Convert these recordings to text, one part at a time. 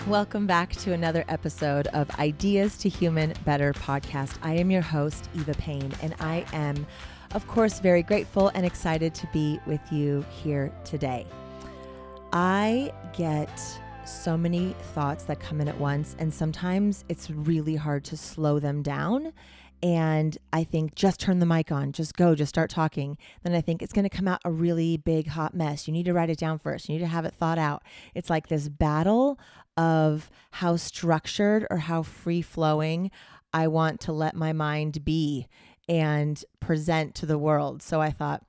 Welcome back to another episode of Ideas to Human Better podcast. I am your host, Eva Payne, and I am, of course, very grateful and excited to be with you here today. I get so many thoughts that come in at once, and sometimes it's really hard to slow them down. And I think, just turn the mic on, just go, just start talking. Then I think it's going to come out a really big, hot mess. You need to write it down first. You need to have it thought out. It's like this battle of how structured or how free-flowing I want to let my mind be and present to the world. So I thought,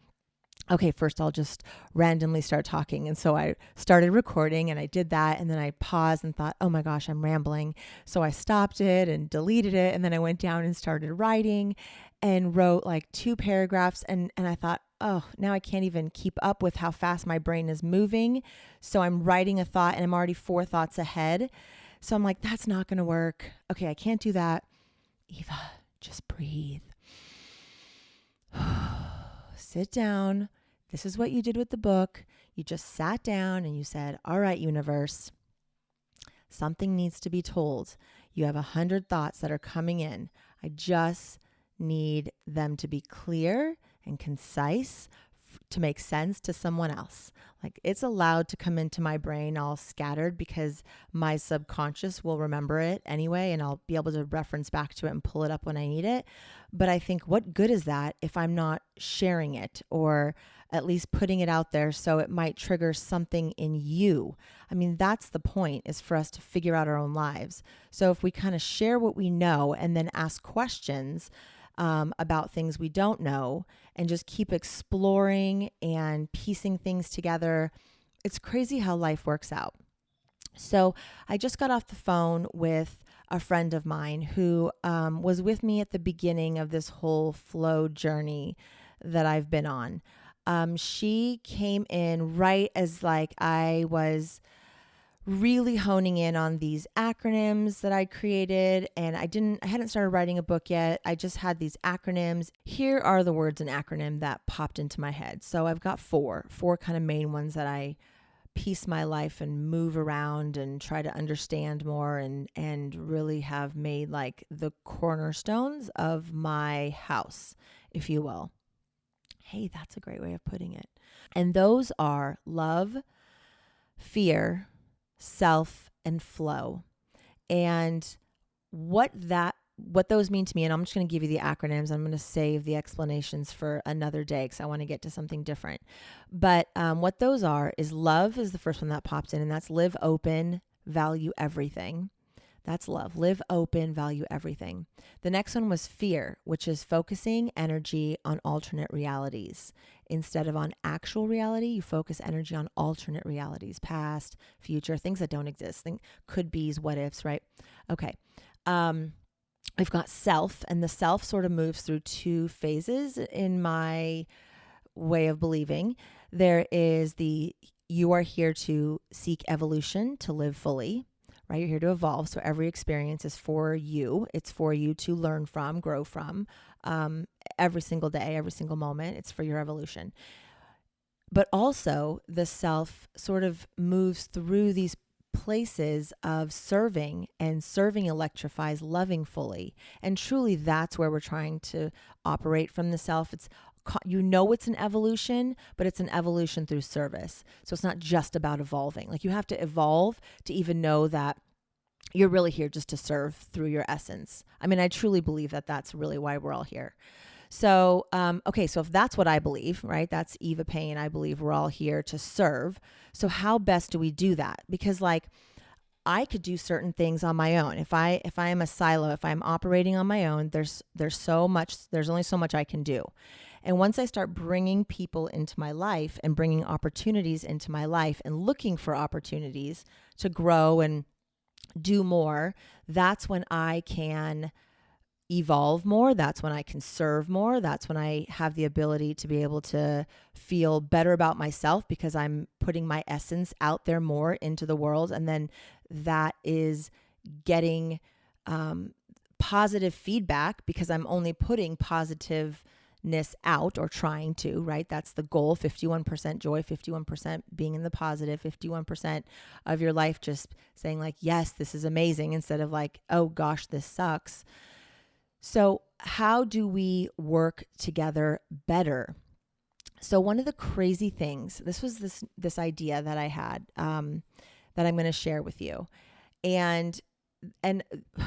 okay, first I'll just randomly start talking. And so I started recording and I did that. And then I paused and thought, oh my gosh, I'm rambling. So I stopped it and deleted it. And then I went down and started writing and wrote like 2 paragraphs. And I thought, oh, now I can't even keep up with how fast my brain is moving. So I'm writing a thought and I'm already 4 thoughts ahead. So I'm like, that's not going to work. Okay, I can't do that. Eva, just breathe. Sit down. This is what you did with the book. You just sat down and you said, all right, universe, something needs to be told. You have 100 thoughts that are coming in. I just need them to be clear and concise to make sense to someone else. Like, it's allowed to come into my brain all scattered because my subconscious will remember it anyway, and I'll be able to reference back to it and pull it up when I need it. But I think, what good is that if I'm not sharing it or at least putting it out there so it might trigger something in you? I mean, that's the point, is for us to figure out our own lives. So if we kind of share what we know and then ask questions about things we don't know and just keep exploring and piecing things together, it's crazy how life works out. So I just got off the phone with a friend of mine who was with me at the beginning of this whole flow journey that I've been on. She came in right as like I was really honing in on these acronyms that I created, and I hadn't started writing a book yet. I just had these acronyms. Here are the words in acronym that popped into my head. So I've got four kind of main ones that I piece my life and move around and try to understand more and really have made like the cornerstones of my house, if you will. Hey, that's a great way of putting it. And those are love, fear, self, and flow. And what those mean to me, and I'm just going to give you the acronyms. I'm going to save the explanations for another day because I want to get to something different. But what those are is love is the first one that popped in, and that's live open, value everything. That's love. Live open, value everything. The next one was fear, which is focusing energy on alternate realities. Instead of on actual reality, you focus energy on alternate realities, past, future, things that don't exist. Think could be's, what ifs, right? Okay. We've got self, and the self sort of moves through 2 phases in my way of believing. There is you are here to seek evolution, to live fully. Right? You're here to evolve. So every experience is for you. It's for you to learn from, grow from, every single day, every single moment. It's for your evolution. But also the self sort of moves through these places of serving, and serving electrifies loving fully. And truly that's where we're trying to operate from the self. It's an evolution, but it's an evolution through service. So it's not just about evolving. Like, you have to evolve to even know that you're really here just to serve through your essence. I mean, I truly believe that that's really why we're all here. So, okay, so if that's what I believe, right? That's Eva Payne. I believe we're all here to serve. So how best do we do that? Because like, I could do certain things on my own. If I am a silo, if I'm operating on my own, there's only so much I can do. And once I start bringing people into my life and bringing opportunities into my life and looking for opportunities to grow and do more, that's when I can evolve more. That's when I can serve more. That's when I have the ability to be able to feel better about myself because I'm putting my essence out there more into the world. And then that is getting positive feedback because I'm only putting positive out, or trying to, right? That's the goal. 51% joy, 51% being in the positive, 51% of your life just saying like, yes, this is amazing, instead of like, oh gosh, this sucks. So how do we work together better? So one of the crazy things, this was this idea that I had, that I'm going to share with you. And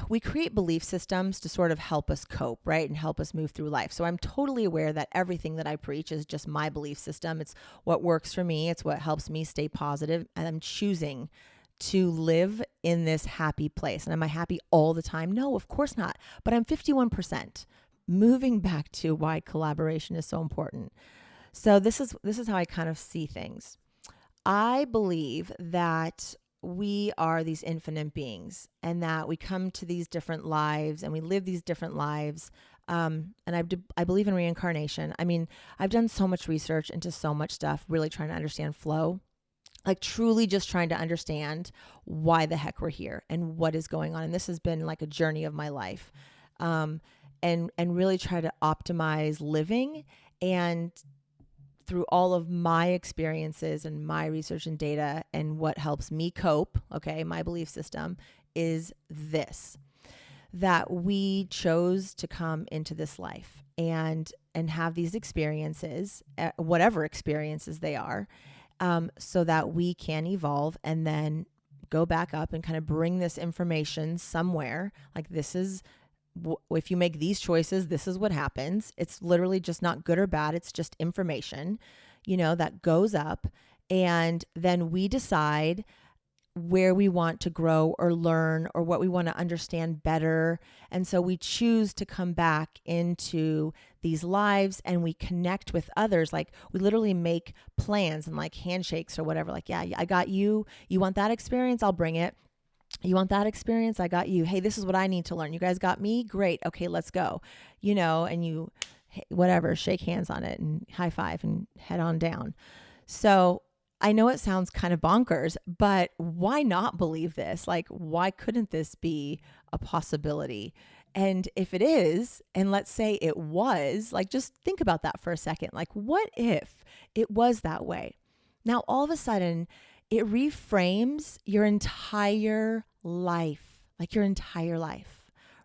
we create belief systems to sort of help us cope, right? And help us move through life. So I'm totally aware that everything that I preach is just my belief system. It's what works for me. It's what helps me stay positive. And I'm choosing to live in this happy place. And am I happy all the time? No, of course not. But I'm 51%. Moving back to why collaboration is so important. So this is how I kind of see things. I believe that we are these infinite beings, and that we come to these different lives and we live these different lives. And I believe in reincarnation. I mean, I've done so much research into so much stuff, really trying to understand flow, like truly just trying to understand why the heck we're here and what is going on. And this has been like a journey of my life, and really try to optimize living. And through all of my experiences and my research and data, and what helps me cope, okay, my belief system is this, that we chose to come into this life and have these experiences, whatever experiences they are, so that we can evolve and then go back up and kind of bring this information somewhere. Like, this is, if you make these choices, this is what happens. It's literally just not good or bad. It's just information, that goes up. And then we decide where we want to grow or learn, or what we want to understand better. And so we choose to come back into these lives, and we connect with others. Like, we literally make plans and like handshakes or whatever. Like, yeah, I got you. You want that experience? I'll bring it. You want that experience? I got you. Hey, this is what I need to learn. You guys got me? Great. Okay, let's go. And you, whatever, shake hands on it and high five and head on down. So I know it sounds kind of bonkers, but why not believe this? Like, why couldn't this be a possibility? And if it is, and let's say it was, like, just think about that for a second. Like, what if it was that way? Now, all of a sudden, it reframes your entire life,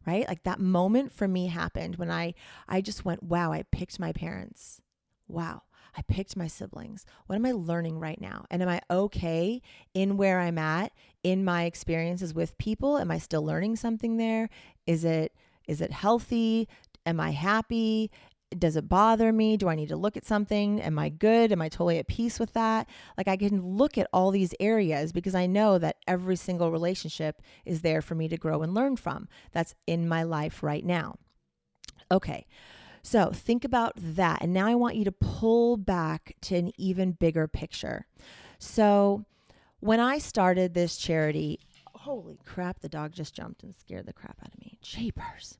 right? Like, that moment for me happened when I just went, wow, I picked my parents. Wow, I picked my siblings. What am I learning right now? And am I okay in where I'm at in my experiences with people? Am I still learning something there? Is it healthy? Am I happy? Does it bother me? Do I need to look at something? Am I good? Am I totally at peace with that? Like, I can look at all these areas because I know that every single relationship is there for me to grow and learn from. That's in my life right now. Okay. So think about that. And now I want you to pull back to an even bigger picture. So when I started this charity, holy crap, the dog just jumped and scared the crap out of me. Jeepers.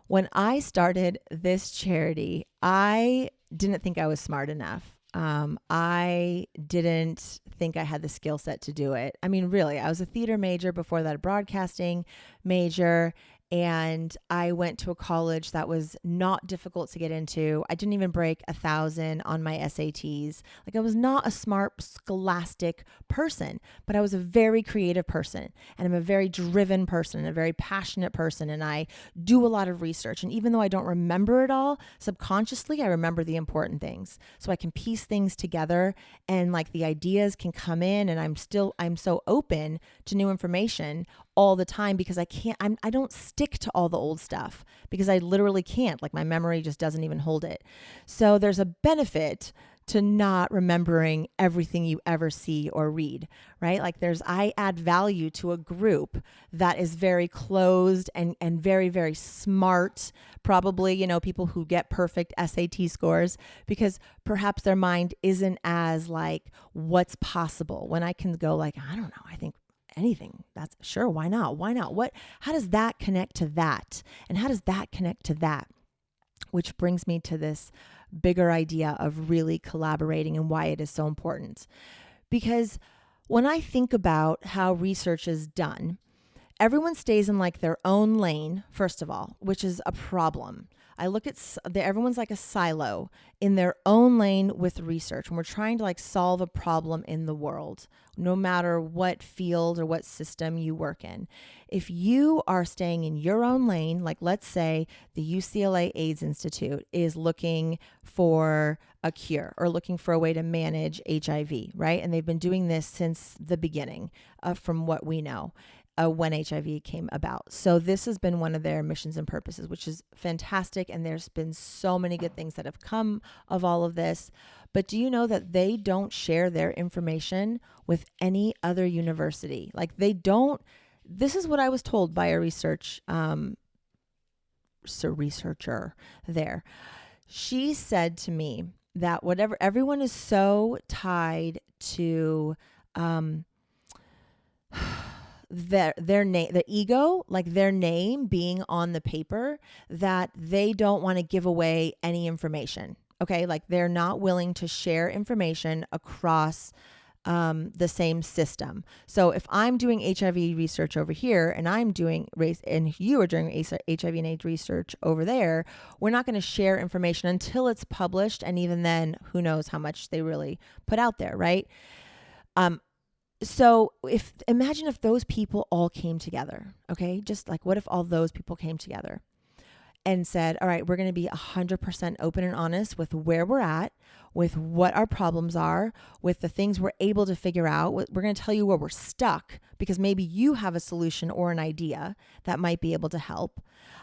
When I started this charity, I didn't think I was smart enough. I didn't think I had the skill set to do it. I mean, really, I was a theater major, before that a broadcasting major. And I went to a college that was not difficult to get into. I didn't even break 1,000 on my SATs. Like, I was not a smart, scholastic person, but I was a very creative person. And I'm a very driven person, a very passionate person. And I do a lot of research. And even though I don't remember it all, subconsciously, I remember the important things. So I can piece things together, and like, the ideas can come in, and I'm so open to new information all the time, because I don't stick to all the old stuff, because I literally can't. Like, my memory just doesn't even hold it. So there's a benefit to not remembering everything you ever see or read, right? Like, I add value to a group that is very closed and very, very smart, probably, people who get perfect SAT scores, because perhaps their mind isn't as like, what's possible, when I can go like, I don't know, I think anything. That's sure. Why not? How does that connect to that? And how does that connect to that? Which brings me to this bigger idea of really collaborating and why it is so important. Because when I think about how research is done, everyone stays in like their own lane, first of all, which is a problem. I look at everyone's like a silo in their own lane with research, and we're trying to like solve a problem in the world, no matter what field or what system you work in. If you are staying in your own lane, like let's say the UCLA AIDS Institute is looking for a cure or looking for a way to manage HIV, right? And they've been doing this since the beginning, from what we know. When HIV came about. So this has been one of their missions and purposes, which is fantastic. And there's been so many good things that have come of all of this. But do you know that they don't share their information with any other university? Like they don't. This is what I was told by a researcher there. She said to me that whatever, everyone is so tied to their name, the ego, like their name being on the paper, that they don't want to give away any information. Okay. Like they're not willing to share information across the same system. So if I'm doing HIV research over here and I'm doing race and you are doing HIV and AIDS research over there, we're not going to share information until it's published. And even then, who knows how much they really put out there. Right. So imagine if those people all came together, okay? Just like what if all those people came together and said, all right, we're going to be 100% open and honest with where we're at, with what our problems are, with the things we're able to figure out. We're going to tell you where we're stuck because maybe you have a solution or an idea that might be able to help.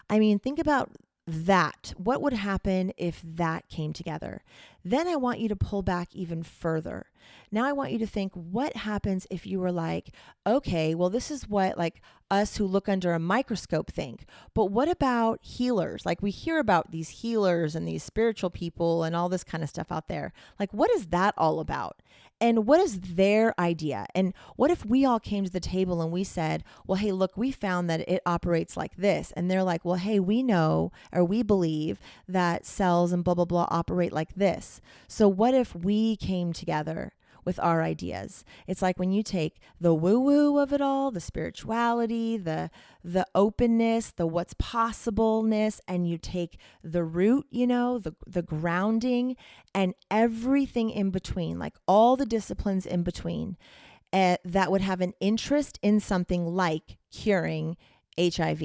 I mean, think about that. What would happen if that came together? Then I want you to pull back even further. Now I want you to think, what happens if you were like, okay, well, this is what like us who look under a microscope think, but what about healers? Like we hear about these healers and these spiritual people and all this kind of stuff out there. Like, what is that all about? And what is their idea? And what if we all came to the table and we said, well, hey, look, we found that it operates like this. And they're like, well, hey, we know, or we believe that cells and blah, blah, blah operate like this. So what if we came together with our ideas? It's like when you take the woo-woo of it all, the spirituality, the openness, the what's possibleness, and you take the root, the grounding and everything in between, like all the disciplines in between, that would have an interest in something like curing HIV.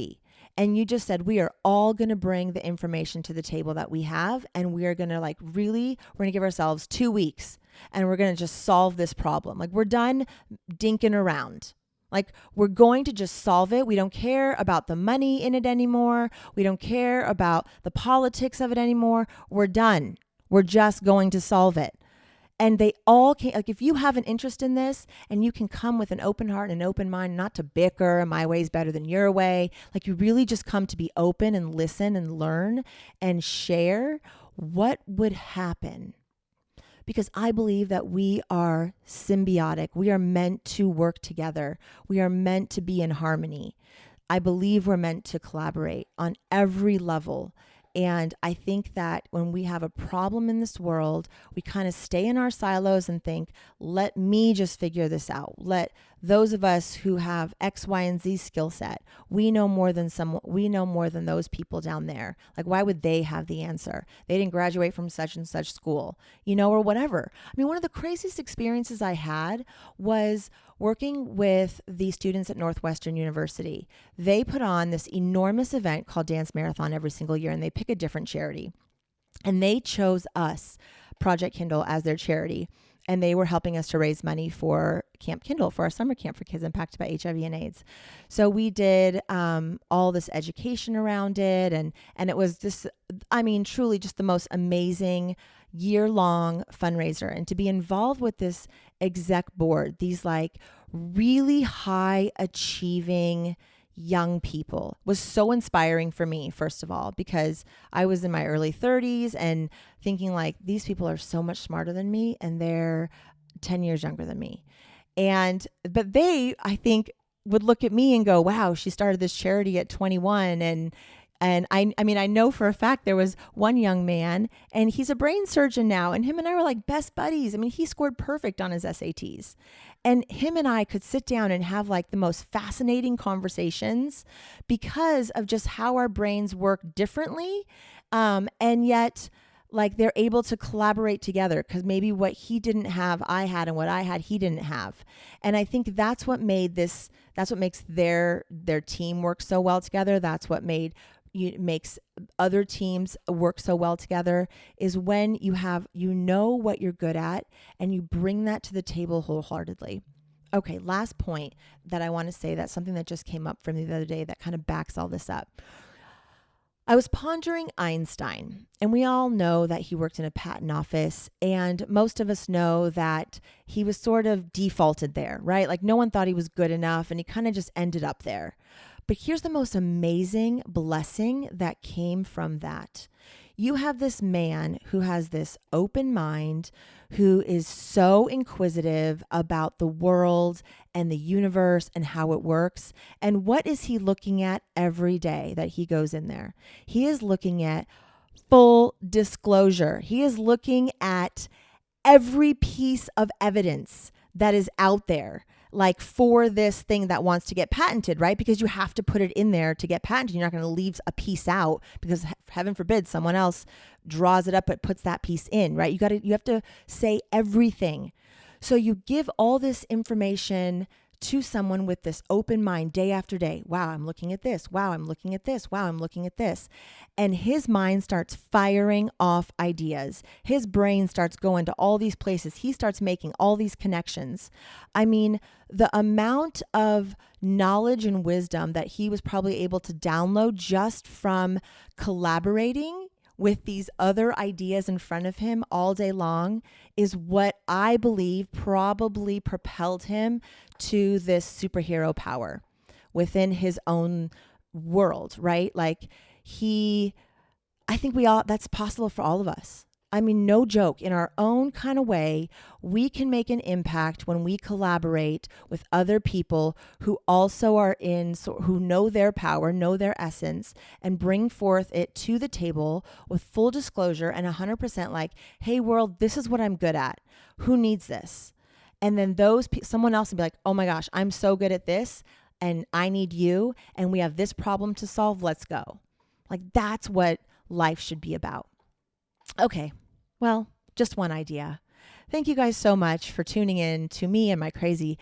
And you just said, we are all going to bring the information to the table that we have. And we are going to we're going to give ourselves 2 weeks and we're going to just solve this problem. Like we're done dinking around. Like we're going to just solve it. We don't care about the money in it anymore. We don't care about the politics of it anymore. We're done. We're just going to solve it. And they all can, like if you have an interest in this and you can come with an open heart and an open mind, not to bicker, my way is better than your way. Like you really just come to be open and listen and learn and share, what would happen? Because I believe that we are symbiotic. We are meant to work together. We are meant to be in harmony. I believe we're meant to collaborate on every level. And I think that when we have a problem in this world, we kind of stay in our silos and think, let me just figure this out. Let those of us who have X, Y, and Z skill set, we know more than those people down there. Like, why would they have the answer? They didn't graduate from such and such school, or whatever. I mean, one of the craziest experiences I had was working with the students at Northwestern University. They put on this enormous event called Dance Marathon every single year, and they pick a different charity. And they chose us, Project Kindle, as their charity. And they were helping us to raise money for Camp Kindle, for our summer camp for kids impacted by HIV and AIDS. So we did all this education around it. And it was this, truly just the most amazing year-long fundraiser. And to be involved with this exec board, these really high achieving young people, was so inspiring for me, first of all, because I was in my early 30s and thinking these people are so much smarter than me and they're 10 years younger than me. But they, I think, would look at me and go, wow, she started this charity at 21. And I know for a fact there was one young man, and he's a brain surgeon now, and him and I were best buddies. He scored perfect on his SATs. And him and I could sit down and have the most fascinating conversations because of just how our brains work differently And yet, like, they're able to collaborate together because maybe what he didn't have, I had, and what I had, he didn't have. And I think that's what makes their team work so well together. That's what makes other teams work so well together, is when you know what you're good at and you bring that to the table wholeheartedly. Okay, last point that I want to say, that's something that just came up for me the other day that kind of backs all this up. I was pondering Einstein, and we all know that he worked in a patent office, and most of us know that he was sort of defaulted there, right? Like, no one thought he was good enough, and he kind of just ended up there. But here's the most amazing blessing that came from that. You have this man who has this open mind, who is so inquisitive about the world and the universe and how it works. And what is he looking at every day that he goes in there? He is looking at full disclosure. He is looking at every piece of evidence that is out there, like, for this thing that wants to get patented, right? Because you have to put it in there to get patented. You're not going to leave a piece out because, heaven forbid, someone else draws it up but puts that piece in, right? You have to say everything. So you give all this information to someone with this open mind day after day. Wow, I'm looking at this. Wow, I'm looking at this. Wow, I'm looking at this. And his mind starts firing off ideas. His brain starts going to all these places. He starts making all these connections. I mean, the amount of knowledge and wisdom that he was probably able to download just from collaborating with these other ideas in front of him all day long is what I believe probably propelled him to this superhero power within his own world, right? Like, I think that's possible for all of us. I mean, no joke, in our own kind of way, we can make an impact when we collaborate with other people who also who know their power, know their essence, and bring forth it to the table with full disclosure and 100% like, hey world, this is what I'm good at. Who needs this? And then someone else will be like, oh my gosh, I'm so good at this and I need you, and we have this problem to solve. Let's go. Like, that's what life should be about. Okay. Well, just one idea. Thank you guys so much for tuning in to me and my crazy.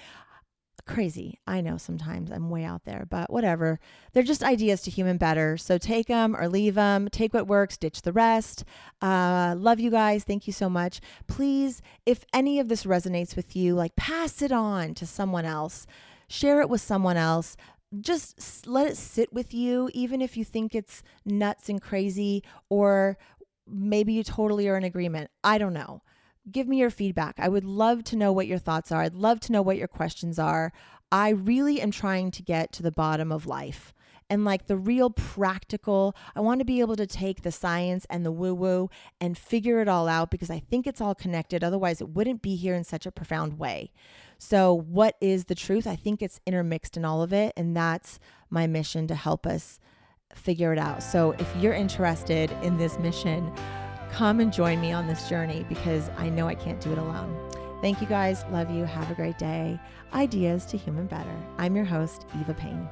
I know sometimes I'm way out there, but whatever. They're just ideas to human better. So take them or leave them. Take what works, ditch the rest. Love you guys. Thank you so much. Please, if any of this resonates with you, like, pass it on to someone else. Share it with someone else. Just let it sit with you, even if you think it's nuts and crazy, or maybe you totally are in agreement. I don't know. Give me your feedback. I would love to know what your thoughts are. I'd love to know what your questions are. I really am trying to get to the bottom of life and, like, the real practical. I want to be able to take the science and the woo-woo and figure it all out, because I think it's all connected. Otherwise, it wouldn't be here in such a profound way. So what is the truth? I think it's intermixed in all of it. And that's my mission, to help us figure it out. So if you're interested in this mission, come and join me on this journey, because I know I can't do it alone. Thank you guys. Love you. Have a great day. Ideas to Human Better. I'm your host, Eva Payne.